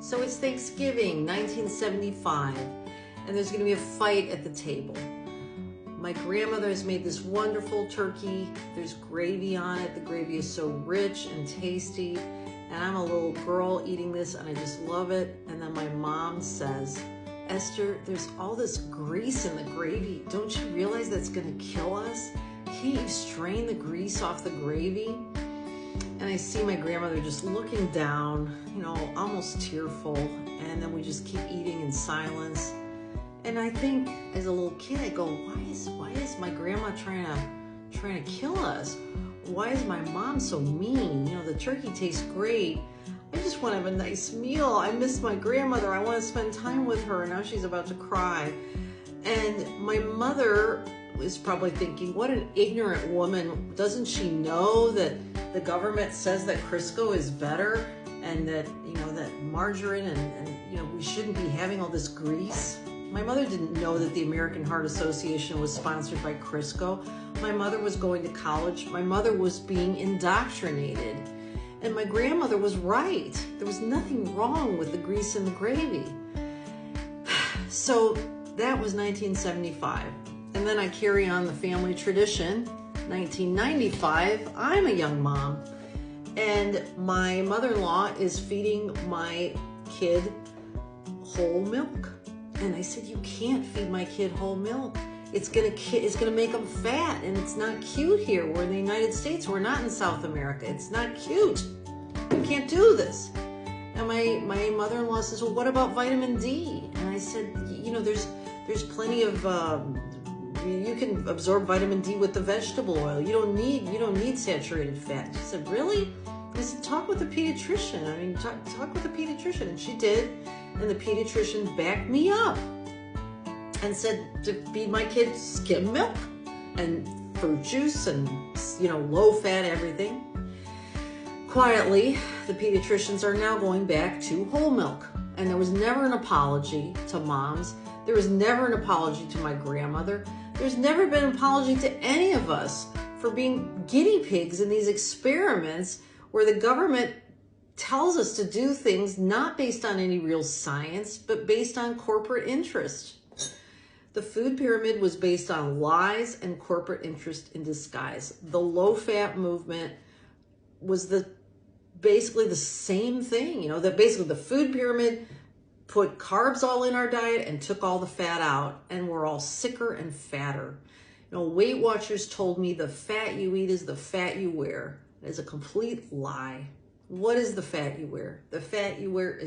So it's Thanksgiving, 1975, and there's gonna be a fight at the table. My grandmother has made this wonderful turkey. There's gravy on it. The gravy is so rich and tasty. And I'm a little girl eating this and I just love it. And then my mom says, Esther, there's all this grease in the gravy. Don't you realize that's gonna kill us? Can't you strain the grease off the gravy? And I see my grandmother just looking down, almost tearful. And then we just keep eating in silence. And I think as a little kid, I go, why is my grandma trying to kill us? Why is my mom so mean? The turkey tastes great. I just want to have a nice meal. I miss my grandmother. I want to spend time with her. Now she's about to cry. And my mother is probably thinking, what an ignorant woman. Doesn't she know that the government says that Crisco is better and that, that margarine and we shouldn't be having all this grease? My mother didn't know that the American Heart Association was sponsored by Crisco. My mother was going to college. My mother was being indoctrinated. And my grandmother was right. There was nothing wrong with the grease in the gravy. So that was 1975. And then I carry on the family tradition. 1995, I'm a young mom. And my mother-in-law is feeding my kid whole milk. And I said, you can't feed my kid whole milk. It's gonna make them fat, and it's not cute here. We're in the United States. We're not in South America. It's not cute. You can't do this. And my mother-in-law says, well, what about vitamin D? And I said, there's plenty of you can absorb vitamin D with the vegetable oil. You don't need saturated fat. She said, really? I said, talk with a pediatrician. Talk with a pediatrician. And she did. And the pediatrician backed me up and said to feed my kids skim milk and fruit juice and, low fat everything. Quietly, the pediatricians are now going back to whole milk. And there was never an apology to moms. There was never an apology to my grandmother. There's never been an apology to any of us for being guinea pigs in these experiments where the government tells us to do things not based on any real science, but based on corporate interest. The food pyramid was based on lies and corporate interest in disguise. The low-fat movement was basically the same thing. That basically the food pyramid put carbs all in our diet and took all the fat out, and we're all sicker and fatter. Weight Watchers told me the fat you eat is the fat you wear. It is a complete lie. What is the fat you wear? The fat you wear is